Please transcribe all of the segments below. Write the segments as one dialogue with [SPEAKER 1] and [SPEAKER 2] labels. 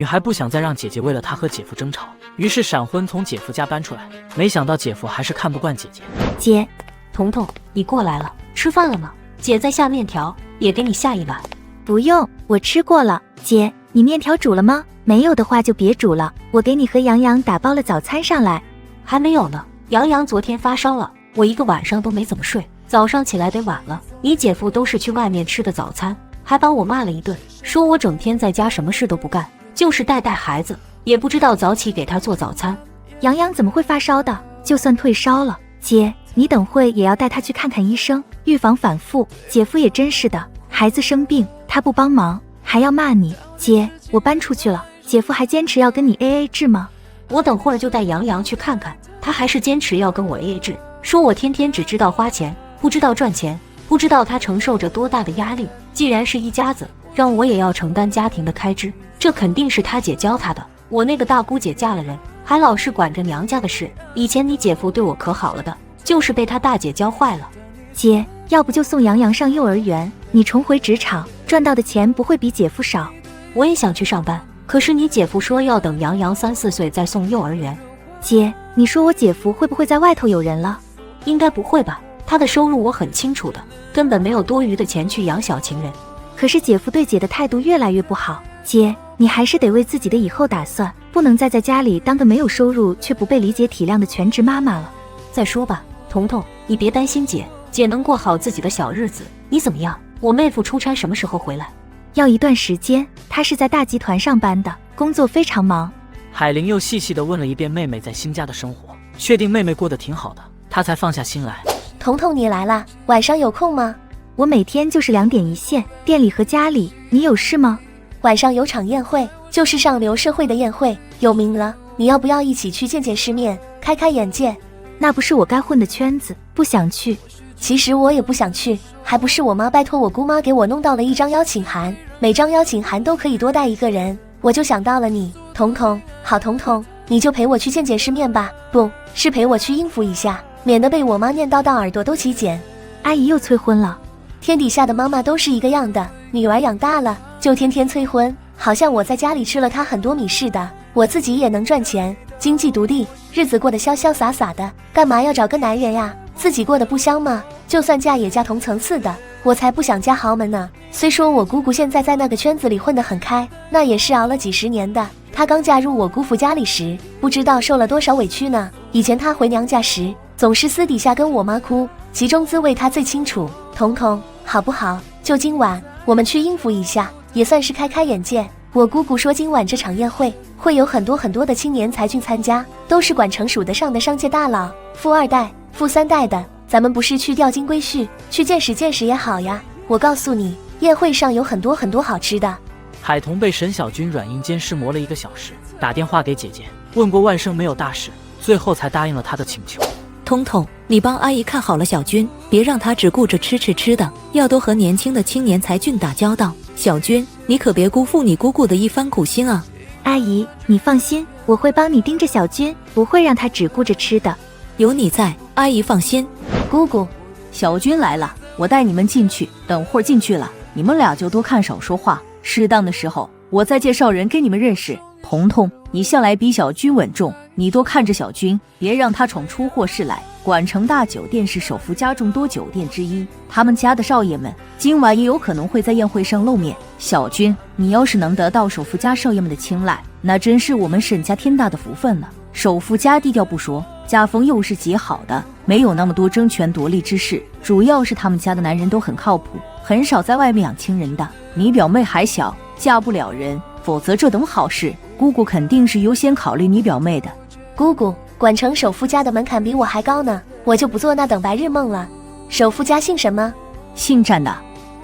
[SPEAKER 1] 女孩不想再让姐姐为了她和姐夫争吵，于是闪婚从姐夫家搬出来。没想到姐夫还是看不惯姐姐。
[SPEAKER 2] 姐，彤彤，你过来了，吃饭了吗？姐在下面条，也给你下一碗。
[SPEAKER 3] 不用，我吃过了。姐，你面条煮了吗？没有的话就别煮了，我给你和洋洋打包了早餐上来。
[SPEAKER 2] 还没有呢，洋洋昨天发烧了，我一个晚上都没怎么睡，早上起来得晚了。你姐夫都是去外面吃的早餐，还把我骂了一顿，说我整天在家什么事都不干，就是带孩子，也不知道早起给他做早餐。
[SPEAKER 3] 洋洋怎么会发烧的？就算退烧了，姐，你等会也要带他去看看医生，预防反复。姐夫也真是的，孩子生病他不帮忙，还要骂你。姐，我搬出去了，姐夫还坚持要跟你 AA 制吗？
[SPEAKER 2] 我等会儿就带洋洋去看看，他还是坚持要跟我 AA 制，说我天天只知道花钱，不知道赚钱，不知道他承受着多大的压力。既然是一家子，让我也要承担家庭的开支，这肯定是他姐教他的。我那个大姑姐嫁了人，还老是管着娘家的事，以前你姐夫对我可好了的，就是被他大姐教坏了。
[SPEAKER 3] 姐，要不就送洋洋上幼儿园，你重回职场，赚到的钱不会比姐夫少。
[SPEAKER 2] 我也想去上班，可是你姐夫说要等洋洋3、4岁再送幼儿园。
[SPEAKER 3] 姐，你说我姐夫会不会在外头有人了？
[SPEAKER 2] 应该不会吧，他的收入我很清楚的，根本没有多余的钱去养小情人。
[SPEAKER 3] 可是姐夫对姐的态度越来越不好，姐，你还是得为自己的以后打算，不能再在家里当个没有收入却不被理解体谅的全职妈妈了。
[SPEAKER 2] 再说吧，彤彤，你别担心姐，姐能过好自己的小日子。你怎么样？我妹夫出差什么时候回来？
[SPEAKER 3] 要一段时间，他是在大集团上班的，工作非常忙。
[SPEAKER 1] 海玲又细细地问了一遍妹妹在新家的生活，确定妹妹过得挺好的，她才放下心来。
[SPEAKER 4] 彤彤你来啦，晚上有空吗？
[SPEAKER 3] 我每天就是2点一线，店里和家里，你有事吗？
[SPEAKER 4] 晚上有场宴会，就是上流社会的宴会，有名了，你要不要一起去见见世面，开开眼界？
[SPEAKER 3] 那不是我该混的圈子，不想去。
[SPEAKER 4] 其实我也不想去，还不是我妈拜托我姑妈给我弄到了一张邀请函，每张邀请函都可以多带一个人，我就想到了你，彤彤。好，彤彤，你就陪我去见见世面吧，不是陪我去应付一下，免得被我妈念叨到耳朵都起茧。
[SPEAKER 3] 阿姨又催婚了。
[SPEAKER 4] 天底下的妈妈都是一个样的，女儿养大了就天天催婚，好像我在家里吃了她很多米似的。我自己也能赚钱，经济独立，日子过得潇潇洒洒的，干嘛要找个男人呀？自己过得不香吗？就算嫁也嫁同层次的，我才不想嫁豪门呢。虽说我姑姑现在在那个圈子里混得很开，那也是熬了几十年的。她刚嫁入我姑父家里时，不知道受了多少委屈呢。以前她回娘家时，总是私底下跟我妈哭，其中滋味她最清楚。彤彤，好不好？就今晚我们去应付一下，也算是开开眼界。我姑姑说今晚这场宴会会有很多的青年才俊参加，都是管城数得上的商界大佬，富2代、富3代的。咱们不是去钓金龟婿，去见识见识也好呀。我告诉你，宴会上有很多好吃的。
[SPEAKER 1] 海童被沈小军软硬兼施磨了1个小时，打电话给姐姐，问过万生没有大事，最后才答应了她的请求。
[SPEAKER 5] 彤彤，你帮阿姨看好了小军，别让他只顾着吃的，要多和年轻的青年才俊打交道。小军，你可别辜负你姑姑的一番苦心啊。
[SPEAKER 3] 阿姨，你放心，我会帮你盯着小军，不会让他只顾着吃的。
[SPEAKER 5] 有你在，阿姨放心。
[SPEAKER 6] 姑姑，小军来了，我带你们进去，等会儿进去了，你们俩就多看少说话，适当的时候我再介绍人给你们认识。彤彤，你向来比小军稳重，你多看着小军，别让他闯出祸事来。管城大酒店是首富家众多酒店之一，他们家的少爷们今晚也有可能会在宴会上露面。小军，你要是能得到首富家少爷们的青睐，那真是我们沈家天大的福分了。首富家低调不说，家风又是极好的，没有那么多争权夺利之事，主要是他们家的男人都很靠谱，很少在外面养亲人的。你表妹还小，嫁不了人，否则这等好事，姑姑肯定是优先考虑你表妹的。
[SPEAKER 4] 姑姑，管城首富家的门槛比我还高呢，我就不做那等白日梦了。首富家姓什么？
[SPEAKER 6] 姓战的。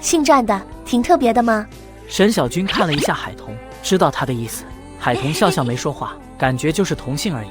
[SPEAKER 4] 姓战的，挺特别的吗？
[SPEAKER 1] 沈小军看了一下海童，知道他的意思。海童笑笑没说话，感觉就是同姓而已。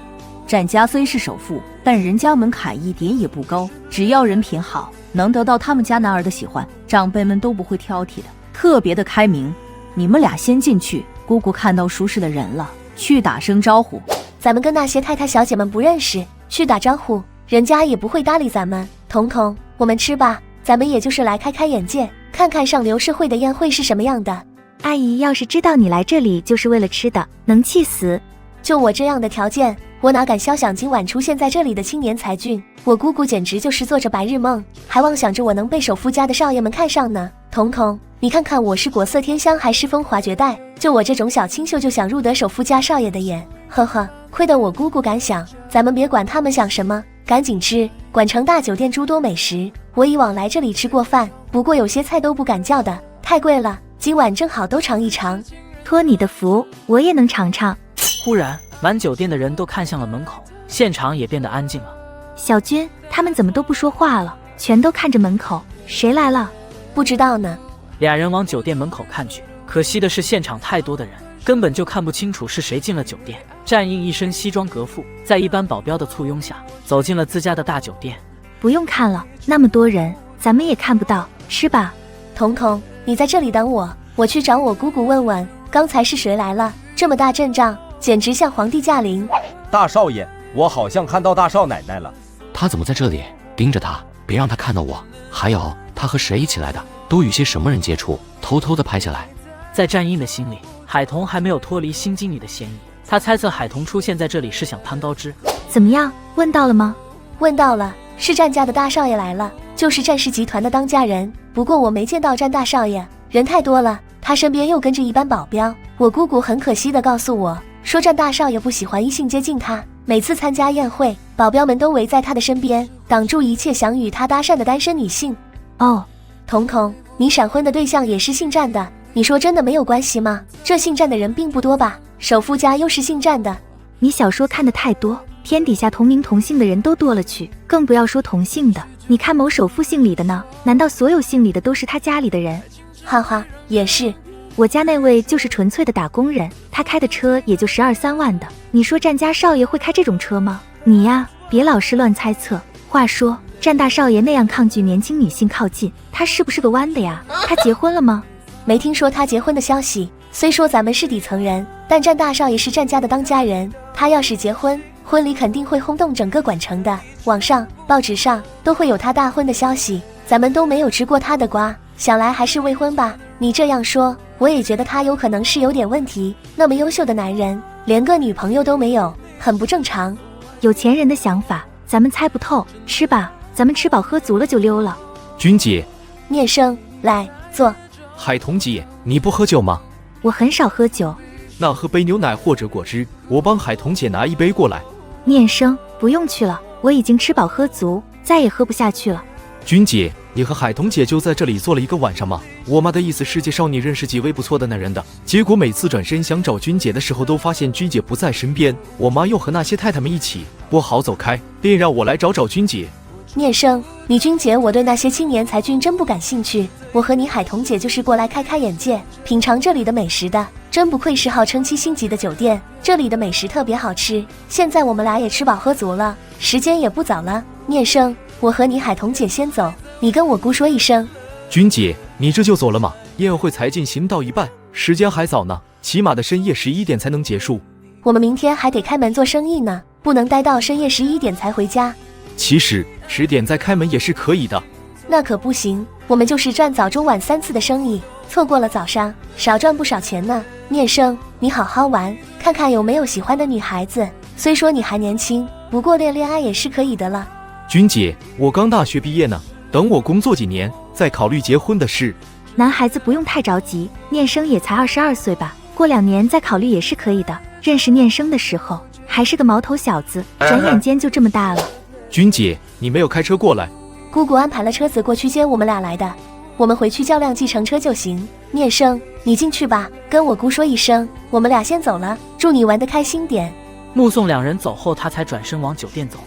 [SPEAKER 6] 战家虽是首富，但人家门槛一点也不高，只要人品好，能得到他们家男儿的喜欢，长辈们都不会挑剔的，特别的开明。你们俩先进去，姑姑看到熟识的人了，去打声招呼。
[SPEAKER 4] 咱们跟那些太太小姐们不认识，去打招呼，人家也不会搭理咱们。彤彤，我们吃吧，咱们也就是来开开眼界，看看上流社会的宴会是什么样的。
[SPEAKER 3] 阿姨要是知道你来这里就是为了吃的，能气死。
[SPEAKER 4] 就我这样的条件，我哪敢肖想今晚出现在这里的青年才俊？我姑姑简直就是做着白日梦，还妄想着我能被首富家的少爷们看上呢。彤彤，你看看我是国色天香还是风华绝代？就我这种小清秀就想入得首富家少爷的眼，呵呵，亏得我姑姑敢想。咱们别管他们想什么，赶紧吃。管城大酒店诸多美食，我以往来这里吃过饭，不过有些菜都不敢叫的，太贵了。今晚正好都尝一尝。
[SPEAKER 3] 托你的福，我也能尝尝。
[SPEAKER 1] 忽然，满酒店的人都看向了门口，现场也变得安静了。
[SPEAKER 3] 小军，他们怎么都不说话了？全都看着门口，谁来了？
[SPEAKER 4] 不知道呢。
[SPEAKER 1] 俩人往酒店门口看去，可惜的是现场太多的人，根本就看不清楚是谁进了酒店。战印一身西装革履，在一班保镖的簇拥下，走进了自家的大酒店。
[SPEAKER 3] 不用看了，那么多人，咱们也看不到，吃吧。
[SPEAKER 4] 彤彤，你在这里等我，我去找我姑姑问问，刚才是谁来了？这么大阵仗，简直像皇帝驾临。
[SPEAKER 7] 大少爷，我好像看到大少奶奶了。
[SPEAKER 8] 他怎么在这里？盯着他，别让他看到我。还有，他和谁一起来的？都与些什么人接触？偷偷的拍下来。
[SPEAKER 1] 在战英的心里，海童还没有脱离新经理的嫌疑。他猜测海童出现在这里是想攀高枝。
[SPEAKER 3] 怎么样？问到了吗？
[SPEAKER 4] 问到了，是战家的大少爷来了，就是战氏集团的当家人。不过我没见到战大少爷，人太多了，他身边又跟着一班保镖。我姑姑很可惜地告诉我，说战大少爷不喜欢异性接近他，每次参加宴会，保镖们都围在他的身边，挡住一切想与他搭讪的单身女性。
[SPEAKER 3] 哦，
[SPEAKER 4] 彤彤，你闪婚的对象也是姓战的，你说真的没有关系吗？这姓战的人并不多吧？首富家又是姓战的。
[SPEAKER 3] 你小说看得太多，天底下同名同姓的人都多了去，更不要说同姓的。你看某首富姓李的呢，难道所有姓李的都是他家里的人？
[SPEAKER 4] 哈哈，也是。
[SPEAKER 3] 我家那位就是纯粹的打工人，他开的车也就12、13万的。你说战家少爷会开这种车吗？你呀，别老是乱猜测。话说，战大少爷那样抗拒年轻女性靠近，他是不是个弯的呀？他结婚了吗？
[SPEAKER 4] 没听说他结婚的消息。虽说咱们是底层人，但战大少爷是战家的当家人，他要是结婚，婚礼肯定会轰动整个管城的，网上、报纸上都会有他大婚的消息。咱们都没有吃过他的瓜，想来还是未婚吧。你这样说，我也觉得他有可能是有点问题。那么优秀的男人，连个女朋友都没有，很不正常。
[SPEAKER 3] 有钱人的想法，咱们猜不透。吃吧，咱们吃饱喝足了就溜了。
[SPEAKER 9] 君姐，
[SPEAKER 4] 聂生，来坐。
[SPEAKER 9] 海童姐，你不喝酒吗？
[SPEAKER 3] 我很少喝酒。
[SPEAKER 9] 那喝杯牛奶或者果汁，我帮海童姐拿一杯过来。
[SPEAKER 3] 念生，不用去了，我已经吃饱喝足，再也喝不下去了。
[SPEAKER 9] 君姐，你和海童姐就在这里坐了一个晚上吗？我妈的意思是介绍你认识几位不错的男人的，结果每次转身想找君姐的时候，都发现君姐不在身边，我妈又和那些太太们一起，不好走开，便让我来找找君姐。
[SPEAKER 4] 聂生，你君姐我对那些青年才俊真不感兴趣，我和你海童姐就是过来开开眼界，品尝这里的美食的。真不愧是号称7星级的酒店，这里的美食特别好吃。现在我们俩也吃饱喝足了，时间也不早了。聂生，我和你海童姐先走，你跟我姑说一声。
[SPEAKER 9] 君姐，你这就走了吗？宴会才进行到一半，时间还早呢，起码的深夜11点才能结束。
[SPEAKER 4] 我们明天还得开门做生意呢，不能待到深夜11点才回家。
[SPEAKER 9] 其实10点再开门也是可以的。
[SPEAKER 4] 那可不行，我们就是赚早中晚3次的生意，错过了早上少赚不少钱呢。聂生，你好好玩，看看有没有喜欢的女孩子。虽说你还年轻，不过恋爱也是可以的了。
[SPEAKER 9] 君姐，我刚大学毕业呢，等我工作几年再考虑结婚的事。
[SPEAKER 3] 男孩子不用太着急，念生也才22岁吧，过2年再考虑也是可以的。认识念生的时候还是个毛头小子，转眼间就这么大了。
[SPEAKER 9] 君姐，你没有开车过来？
[SPEAKER 4] 姑姑安排了车子过去接我们俩来的，我们回去叫辆计程车就行。聂生，你进去吧，跟我姑说一声，我们俩先走了，祝你玩得开心点。
[SPEAKER 1] 目送两人走后，他才转身往酒店走。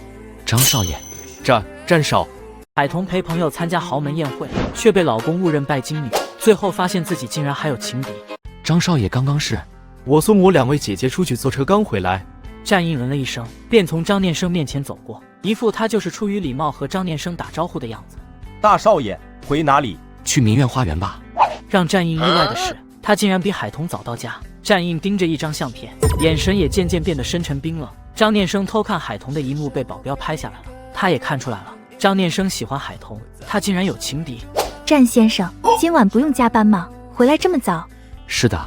[SPEAKER 8] 张少爷，
[SPEAKER 9] 战少。
[SPEAKER 1] 海童陪朋友参加豪门宴会，却被老公误认拜金女，最后发现自己竟然还有情敌。
[SPEAKER 8] 张少爷刚刚是……
[SPEAKER 9] 我送我2位姐姐出去坐车，刚回来。
[SPEAKER 1] 战印嗯了一声，便从张念生面前走过，一副他就是出于礼貌和张念生打招呼的样子。
[SPEAKER 7] 大少爷，回哪里？
[SPEAKER 8] 去明苑花园吧。
[SPEAKER 1] 让战印意外的是，他竟然比海童早到家。战印盯着一张相片，眼神也渐渐变得深沉冰冷。张念生偷看海童的一幕被保镖拍下来了，他也看出来了，张念生喜欢海童，他竟然有情敌。
[SPEAKER 3] 战先生，今晚不用加班吗？回来这么早？
[SPEAKER 8] 是的，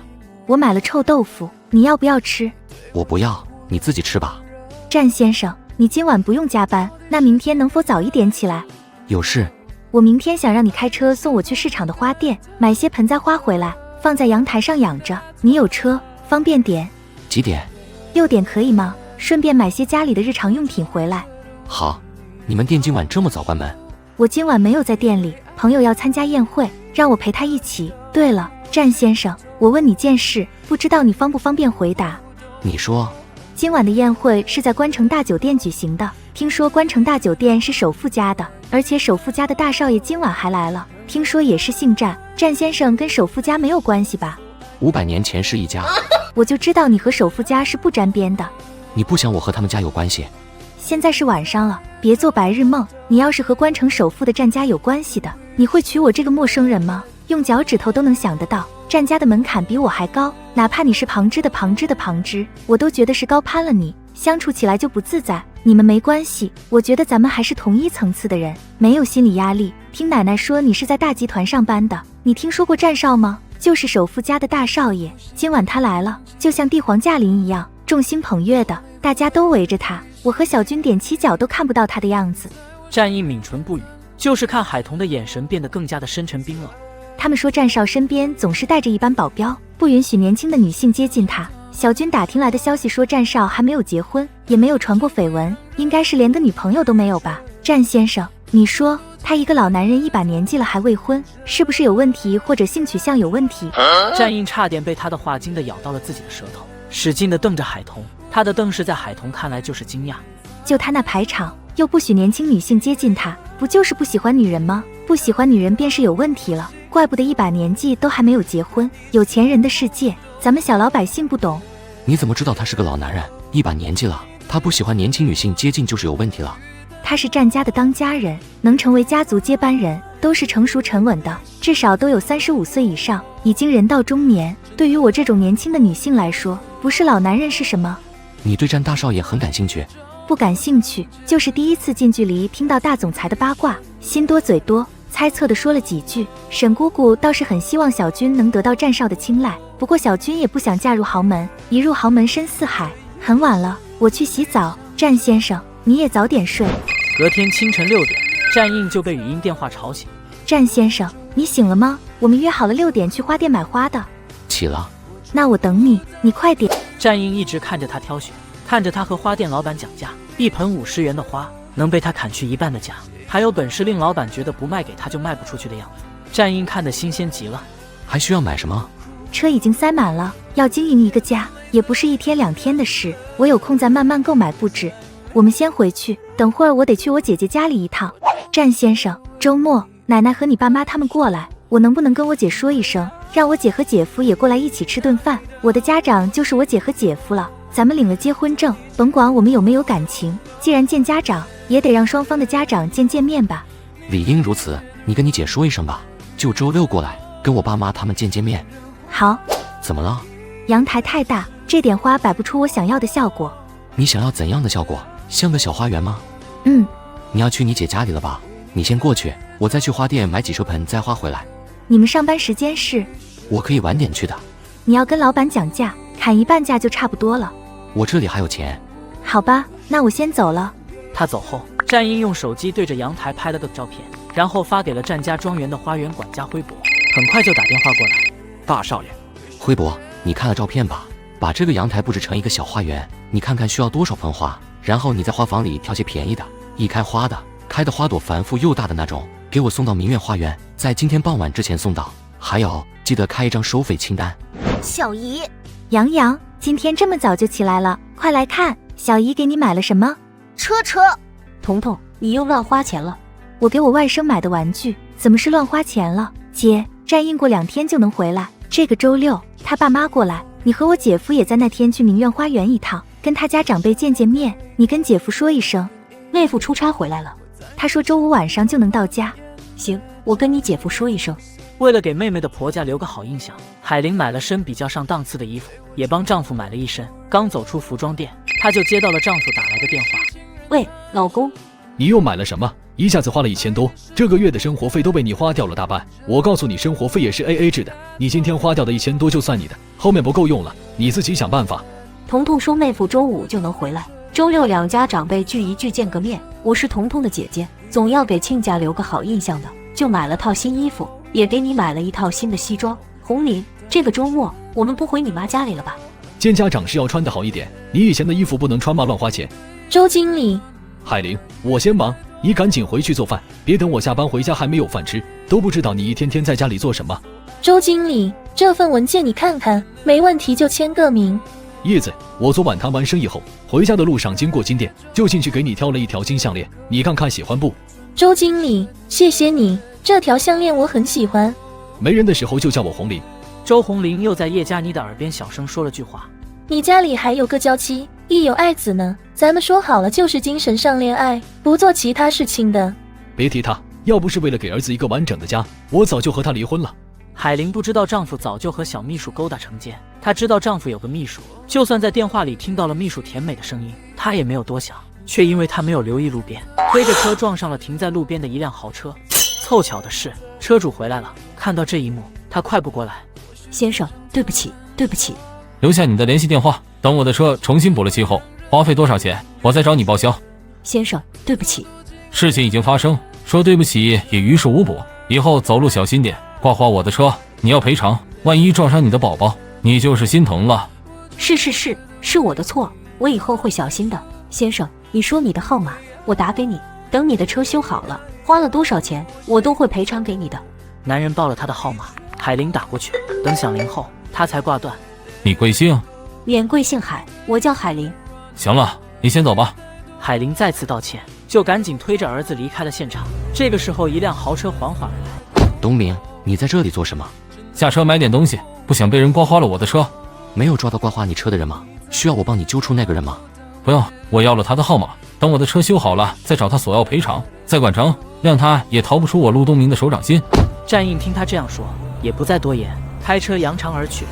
[SPEAKER 3] 我买了臭豆腐，你要不要吃？
[SPEAKER 8] 我不要，你自己吃吧。
[SPEAKER 3] 战先生，你今晚不用加班，那明天能否早一点起来？
[SPEAKER 8] 有事。
[SPEAKER 3] 我明天想让你开车送我去市场的花店，买些盆栽花回来，放在阳台上养着。你有车，方便点。
[SPEAKER 8] 几点
[SPEAKER 3] ？6点可以吗？顺便买些家里的日常用品回来。
[SPEAKER 8] 好，你们店今晚这么早关门？
[SPEAKER 3] 我今晚没有在店里，朋友要参加宴会，让我陪他一起。对了，战先生，我问你件事，不知道你方不方便回答？
[SPEAKER 8] 你说。
[SPEAKER 3] 今晚的宴会是在关城大酒店举行的，听说关城大酒店是首富家的，而且首富家的大少爷今晚还来了，听说也是姓战。战先生跟首富家没有关系吧
[SPEAKER 8] ？500年前是一家。
[SPEAKER 3] 我就知道你和首富家是不沾边的。
[SPEAKER 8] 你不想我和他们家有关系？
[SPEAKER 3] 现在是晚上了，别做白日梦。你要是和关城首富的战家有关系的，你会娶我这个陌生人吗？用脚趾头都能想得到，战家的门槛比我还高，哪怕你是旁支的旁支的旁支，我都觉得是高攀了你，相处起来就不自在。你们没关系，我觉得咱们还是同一层次的人，没有心理压力。听奶奶说你是在大集团上班的，你听说过战少吗？就是首富家的大少爷，今晚他来了，就像帝皇驾临一样，众星捧月的，大家都围着他，我和小军踮起脚都看不到他的样子。
[SPEAKER 1] 战印抿唇不语，就是看海童的眼神变得更加的深沉冰冷。
[SPEAKER 3] 他们说战少身边总是带着一班保镖，不允许年轻的女性接近他。小军打听来的消息说战少还没有结婚，也没有传过绯闻，应该是连个女朋友都没有吧。战先生，你说他一个老男人一把年纪了还未婚，是不是有问题，或者性取向有问题？
[SPEAKER 1] 战印差点被他的话惊得咬到了自己的舌头，使劲地瞪着海童。他的瞪视在海童看来就是惊讶。
[SPEAKER 3] 就他那排场，又不许年轻女性接近他，不就是不喜欢女人吗？不喜欢女人便是有问题了，怪不得一把年纪都还没有结婚。有钱人的世界，咱们小老百姓不懂。
[SPEAKER 8] 你怎么知道他是个老男人？一把年纪了，他不喜欢年轻女性接近就是有问题了。
[SPEAKER 3] 他是战家的当家人，能成为家族接班人，都是成熟沉稳的，至少都有35岁以上，已经人到中年。对于我这种年轻的女性来说，不是老男人是什么？
[SPEAKER 8] 你对战大少爷很感兴趣？
[SPEAKER 3] 不感兴趣，就是第一次近距离听到大总裁的八卦，心多嘴多，猜测的说了几句。沈姑姑倒是很希望小军能得到战少的青睐，不过小军也不想嫁入豪门，一入豪门深似海。很晚了，我去洗澡。战先生，你也早点睡。
[SPEAKER 1] 隔天清晨6点，战印就被语音电话吵醒。
[SPEAKER 3] 战先生，你醒了吗？我们约好了6点去花店买花的。
[SPEAKER 8] 起了。
[SPEAKER 3] 那我等你，你快点。
[SPEAKER 1] 战印一直看着他挑选，看着他和花店老板讲价，一盆50元的花能被他砍去一半的价，还有本事令老板觉得不卖给他就卖不出去的样子。战印看得新鲜极了。
[SPEAKER 8] 还需要买什么？
[SPEAKER 3] 车已经塞满了，要经营一个家也不是1天2天的事，我有空再慢慢购买布置。我们先回去，等会儿我得去我姐姐家里一趟。战先生，周末奶奶和你爸妈他们过来，我能不能跟我姐说一声，让我姐和姐夫也过来一起吃顿饭？我的家长就是我姐和姐夫了，咱们领了结婚证，甭管我们有没有感情，既然见家长，也得让双方的家长见面吧。
[SPEAKER 8] 理应如此，你跟你姐说一声吧，就周6过来跟我爸妈他们见面。
[SPEAKER 3] 好。
[SPEAKER 8] 怎么了？
[SPEAKER 3] 阳台太大，这点花摆不出我想要的效果。
[SPEAKER 8] 你想要怎样的效果？像个小花园吗？你要去你姐家里了吧？你先过去，我再去花店买几束盆栽花回来。
[SPEAKER 3] 你们上班时间是？
[SPEAKER 8] 我可以晚点去的。
[SPEAKER 3] 你要跟老板讲价，砍一半价就差不多了。
[SPEAKER 8] 我这里还有钱。
[SPEAKER 3] 好吧，那我先走了。
[SPEAKER 1] 他走后，战英用手机对着阳台拍了个照片，然后发给了战家庄园的花园管家辉伯，很快就打电话过来。
[SPEAKER 7] 大少爷，
[SPEAKER 8] 辉伯，你看了照片吧？把这个阳台布置成一个小花园，你看看需要多少盆花，然后你在花房里挑些便宜的，一开花的，开的花朵繁复又大的那种，给我送到明苑花园，在今天傍晚之前送到。还有，记得开一张收费清单。
[SPEAKER 4] 小姨，
[SPEAKER 3] 洋洋，今天这么早就起来了，快来看，小姨给你买了什么？
[SPEAKER 4] 车。
[SPEAKER 2] 彤彤，你又乱花钱了。
[SPEAKER 3] 我给我外甥买的玩具，怎么是乱花钱了？姐，站印过2天就能回来，这个周6他爸妈过来，你和我姐夫也在那天去明苑花园一趟，跟他家长辈见面。你跟姐夫说一声。
[SPEAKER 2] 妹夫出差回来了，
[SPEAKER 3] 他说周5晚上就能到家。
[SPEAKER 2] 行，我跟你姐夫说一声。
[SPEAKER 1] 为了给妹妹的婆家留个好印象，海玲买了身比较上档次的衣服，也帮丈夫买了一身。刚走出服装店，她就接到了丈夫打来的电话。
[SPEAKER 2] 喂，老公，
[SPEAKER 9] 你又买了什么？一下子花了1000多，这个月的生活费都被你花掉了大半。我告诉你，生活费也是 AA 制的，你今天花掉的1000多就算你的，后面不够用了，你自己想办法。
[SPEAKER 2] 彤彤说妹夫周5就能回来，周6两家长辈聚一聚见个面。我是彤彤的姐姐，总要给亲家留个好印象的，就买了套新衣服，也给你买了一套新的西装。红林，这个周末我们不回你妈家里了吧？
[SPEAKER 9] 见家长是要穿得好一点，你以前的衣服不能穿嘛，乱花钱。
[SPEAKER 3] 周经理，
[SPEAKER 9] 海玲，我先忙，你赶紧回去做饭，别等我下班回家还没有饭吃，都不知道你一天天在家里做什么。
[SPEAKER 3] 周经理，这份文件你看看，没问题就签个名。
[SPEAKER 9] 叶子，我昨晚谈完生意后，回家的路上经过金店，就进去给你挑了一条金项链，你看看喜欢不？
[SPEAKER 3] 周经理，谢谢你，这条项链我很喜欢。
[SPEAKER 9] 没人的时候就叫我红林。
[SPEAKER 1] 周红林又在叶佳妮的耳边小声说了句话：
[SPEAKER 3] 你家里还有个娇妻，亦有爱子呢，咱们说好了就是精神上恋爱，不做其他事情的。
[SPEAKER 9] 别提他，要不是为了给儿子一个完整的家，我早就和他离婚了。
[SPEAKER 1] 海玲不知道丈夫早就和小秘书勾搭成奸，她知道丈夫有个秘书，就算在电话里听到了秘书甜美的声音，她也没有多想，却因为她没有留意路边，推着车撞上了停在路边的一辆豪车。凑巧的是，车主回来了，看到这一幕，他快步过来：
[SPEAKER 2] 先生，对不起，对不起。
[SPEAKER 10] 留下你的联系电话，等我的车重新补了漆后，花费多少钱，我再找你报销。
[SPEAKER 2] 先生，对不起。
[SPEAKER 10] 事情已经发生，说对不起也于事无补，以后走路小心点，刮花我的车，你要赔偿，万一撞伤你的宝宝，你就是心疼了。
[SPEAKER 2] 是我的错，我以后会小心的。先生，你说你的号码，我打给你，等你的车修好了，花了多少钱，我都会赔偿给你的。
[SPEAKER 1] 男人报了他的号码，海玲打过去，等响铃后，他才挂断。
[SPEAKER 10] 你贵姓？
[SPEAKER 2] 免贵姓海，我叫海玲。
[SPEAKER 10] 行了，你先走吧。
[SPEAKER 1] 海玲再次道歉，就赶紧推着儿子离开了现场。这个时候，一辆豪车缓缓而来。
[SPEAKER 8] 东明，你在这里做什么？
[SPEAKER 10] 下车买点东西，不想被人刮花了我的车。
[SPEAKER 8] 没有抓到刮花你车的人吗？需要我帮你揪出那个人吗？
[SPEAKER 10] 不用，我要了他的号码，等我的车修好了，再找他索要赔偿，再管成，让他也逃不出我陆东明的手掌心。
[SPEAKER 1] 战印听他这样说，也不再多言，开车扬长而去。